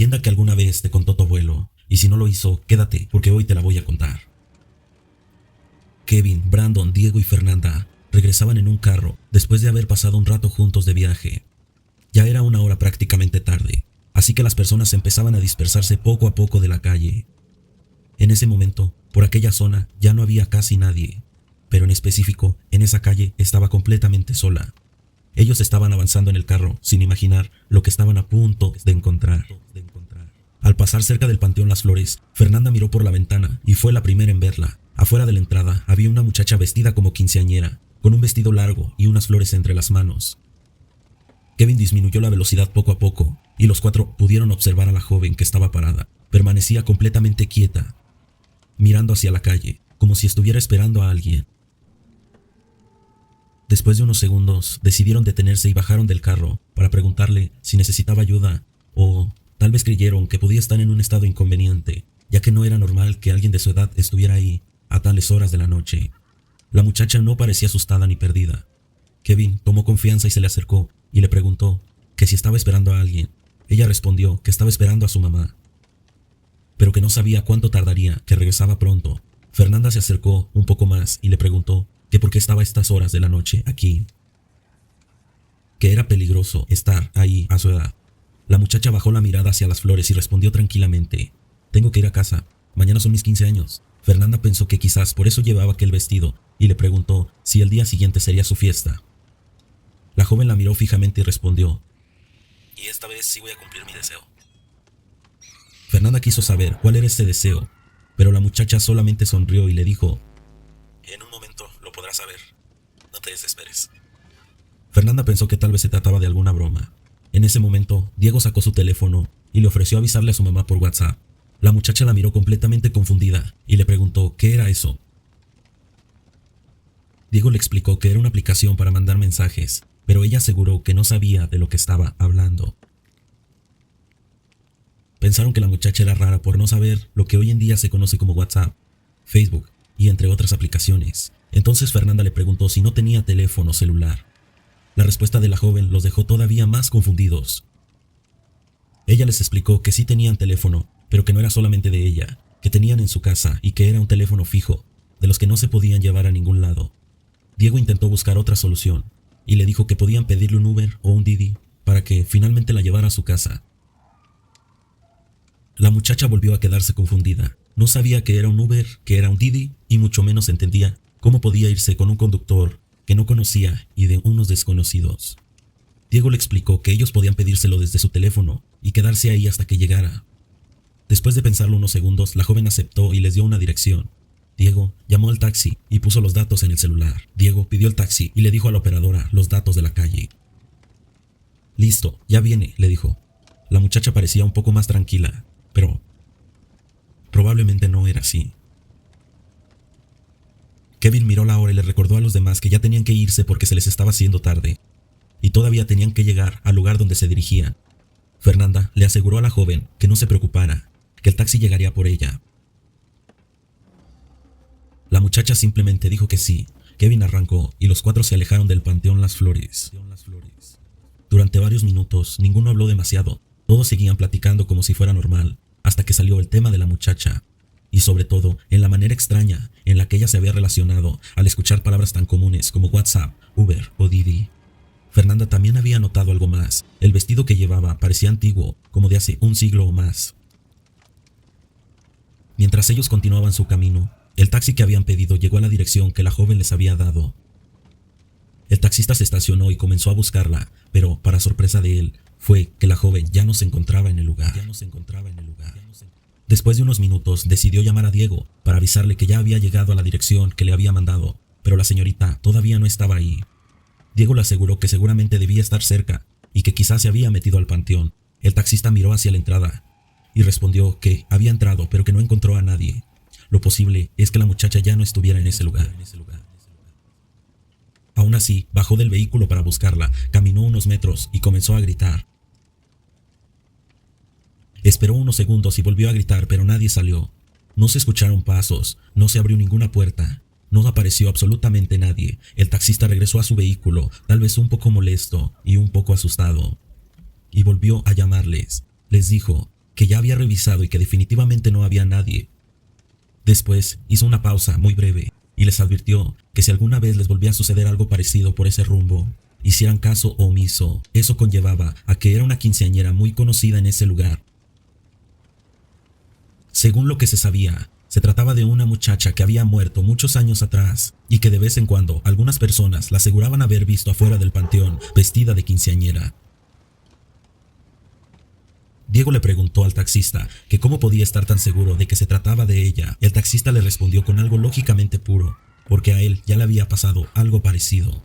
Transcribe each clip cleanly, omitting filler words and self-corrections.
leyenda que alguna vez te contó tu abuelo, y si no lo hizo, quédate, porque hoy te la voy a contar. Kevin, Brandon, Diego y Fernanda regresaban en un carro después de haber pasado un rato juntos de viaje. Ya era una hora prácticamente tarde, así que las personas empezaban a dispersarse poco a poco de la calle. En ese momento, por aquella zona ya no había casi nadie, pero en específico, en esa calle estaba completamente sola. Ellos estaban avanzando en el carro sin imaginar lo que estaban a punto de encontrar. Al pasar cerca del Panteón Las Flores, Fernanda miró por la ventana y fue la primera en verla. Afuera de la entrada había una muchacha vestida como quinceañera, con un vestido largo y unas flores entre las manos. Kevin disminuyó la velocidad poco a poco, y los cuatro pudieron observar a la joven que estaba parada. Permanecía completamente quieta, mirando hacia la calle, como si estuviera esperando a alguien. Después de unos segundos, decidieron detenerse y bajaron del carro para preguntarle si necesitaba ayuda, o tal vez creyeron que podía estar en un estado inconveniente, ya que no era normal que alguien de su edad estuviera ahí a tales horas de la noche. La muchacha no parecía asustada ni perdida. Kevin tomó confianza y se le acercó y le preguntó que si estaba esperando a alguien. Ella respondió que estaba esperando a su mamá, pero que no sabía cuánto tardaría, que regresaba pronto. Fernanda se acercó un poco más y le preguntó que por qué estaba a estas horas de la noche aquí, que era peligroso estar ahí a su edad. La muchacha bajó la mirada hacia las flores y respondió tranquilamente: tengo que ir a casa, mañana son mis 15 años. Fernanda pensó que quizás por eso llevaba aquel vestido y le preguntó si el día siguiente sería su fiesta. La joven la miró fijamente y respondió: y esta vez sí voy a cumplir mi deseo. Fernanda quiso saber cuál era ese deseo, pero la muchacha solamente sonrió y le dijo: en un momento lo podrás saber, no te desesperes. Fernanda pensó que tal vez se trataba de alguna broma. En ese momento, Diego sacó su teléfono y le ofreció avisarle a su mamá por WhatsApp. La muchacha la miró completamente confundida y le preguntó qué era eso. Diego le explicó que era una aplicación para mandar mensajes, pero ella aseguró que no sabía de lo que estaba hablando. Pensaron que la muchacha era rara por no saber lo que hoy en día se conoce como WhatsApp, Facebook y entre otras aplicaciones. Entonces Fernanda le preguntó si no tenía teléfono celular. La respuesta de la joven los dejó todavía más confundidos. Ella les explicó que sí tenían teléfono, pero que no era solamente de ella, que tenían en su casa y que era un teléfono fijo, de los que no se podían llevar a ningún lado. Diego intentó buscar otra solución y le dijo que podían pedirle un Uber o un Didi para que finalmente la llevara a su casa. La muchacha volvió a quedarse confundida. No sabía que era un Uber, que era un Didi, y mucho menos entendía cómo podía irse con un conductor que no conocía y de unos desconocidos. Diego le explicó que ellos podían pedírselo desde su teléfono y quedarse ahí hasta que llegara. Después de pensarlo unos segundos, la joven aceptó y les dio una dirección. Diego llamó al taxi y puso los datos en el celular. Diego pidió el taxi y le dijo a la operadora los datos de la calle. Listo, ya viene, le dijo. La muchacha parecía un poco más tranquila, pero probablemente no era así. Kevin miró la hora y le recordó a los demás que ya tenían que irse porque se les estaba haciendo tarde, y todavía tenían que llegar al lugar donde se dirigían. Fernanda le aseguró a la joven que no se preocupara, que el taxi llegaría por ella. La muchacha simplemente dijo que sí. Kevin arrancó y los cuatro se alejaron del Panteón Las Flores. Durante varios minutos ninguno habló demasiado, todos seguían platicando como si fuera normal, hasta que salió el tema de la muchacha, y sobre todo en la manera extraña en la que ella se había relacionado al escuchar palabras tan comunes como WhatsApp, Uber o Didi. Fernanda también había notado algo más. El vestido que llevaba parecía antiguo, como de hace un siglo o más. Mientras ellos continuaban su camino, el taxi que habían pedido llegó a la dirección que la joven les había dado. El taxista se estacionó y comenzó a buscarla, pero para sorpresa de él, fue que la joven ya no se encontraba en el lugar. Después de unos minutos, decidió llamar a Diego para avisarle que ya había llegado a la dirección que le había mandado, pero la señorita todavía no estaba ahí. Diego le aseguró que seguramente debía estar cerca y que quizás se había metido al panteón. El taxista miró hacia la entrada y respondió que había entrado, pero que no encontró a nadie. Lo posible es que la muchacha ya no estuviera en ese lugar. Aún así, bajó del vehículo para buscarla, caminó unos metros y comenzó a gritar. Esperó unos segundos y volvió a gritar, pero nadie salió. No se escucharon pasos, no se abrió ninguna puerta, no apareció absolutamente nadie. El taxista regresó a su vehículo, tal vez un poco molesto y un poco asustado, y volvió a llamarles. Les dijo que ya había revisado y que definitivamente no había nadie. Después hizo una pausa muy breve y les advirtió que si alguna vez les volvía a suceder algo parecido por ese rumbo, hicieran caso omiso. Eso conllevaba a que era una quinceañera muy conocida en ese lugar. Según lo que se sabía, se trataba de una muchacha que había muerto muchos años atrás y que de vez en cuando algunas personas la aseguraban haber visto afuera del panteón vestida de quinceañera. Diego le preguntó al taxista que cómo podía estar tan seguro de que se trataba de ella. El taxista le respondió con algo lógicamente puro, porque a él ya le había pasado algo parecido.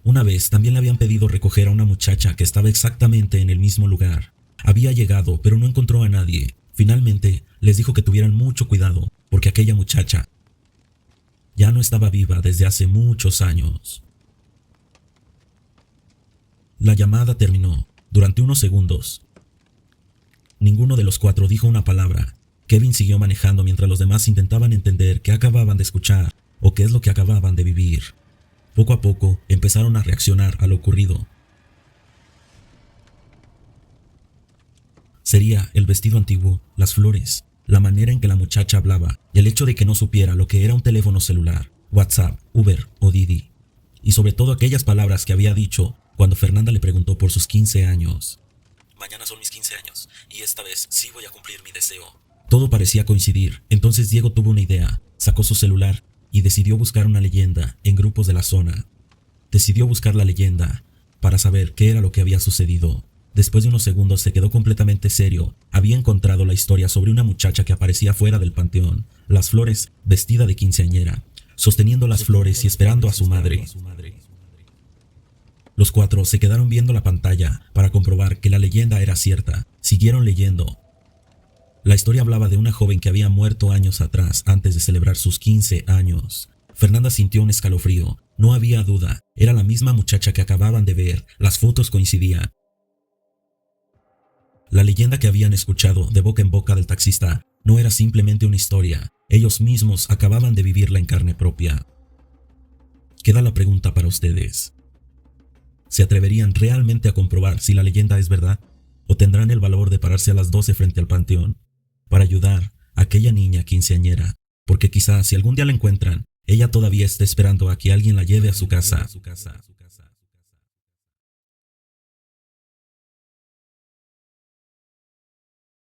Una vez también le habían pedido recoger a una muchacha que estaba exactamente en el mismo lugar. Había llegado, pero no encontró a nadie. Finalmente les dijo que tuvieran mucho cuidado, porque aquella muchacha ya no estaba viva desde hace muchos años. La llamada terminó. Durante unos segundos, ninguno de los cuatro dijo una palabra. Kevin siguió manejando mientras los demás intentaban entender qué acababan de escuchar o qué es lo que acababan de vivir. Poco a poco empezaron a reaccionar a lo ocurrido. Sería el vestido antiguo, las flores, la manera en que la muchacha hablaba y el hecho de que no supiera lo que era un teléfono celular, WhatsApp, Uber o Didi. Y sobre todo aquellas palabras que había dicho cuando Fernanda le preguntó por sus 15 años. Mañana son mis 15 años y esta vez sí voy a cumplir mi deseo. Todo parecía coincidir. Entonces Diego tuvo una idea, sacó su celular y decidió buscar una leyenda en grupos de la zona. Decidió buscar la leyenda para saber qué era lo que había sucedido. Después de unos segundos se quedó completamente serio. Había encontrado la historia sobre una muchacha que aparecía fuera del panteón, las flores, vestida de quinceañera, sosteniendo las flores y esperando a su madre. Los cuatro se quedaron viendo la pantalla para comprobar que la leyenda era cierta. Siguieron leyendo. La historia hablaba de una joven que había muerto años atrás antes de celebrar sus 15 años. Fernanda sintió un escalofrío. No había duda. Era la misma muchacha que acababan de ver. Las fotos coincidían. La leyenda que habían escuchado de boca en boca del taxista no era simplemente una historia. Ellos mismos acababan de vivirla en carne propia. Queda la pregunta para ustedes. ¿Se atreverían realmente a comprobar si la leyenda es verdad? ¿O tendrán el valor de pararse a las 12 frente al panteón para ayudar a aquella niña quinceañera? Porque quizás si algún día la encuentran, ella todavía está esperando a que alguien la lleve a su casa.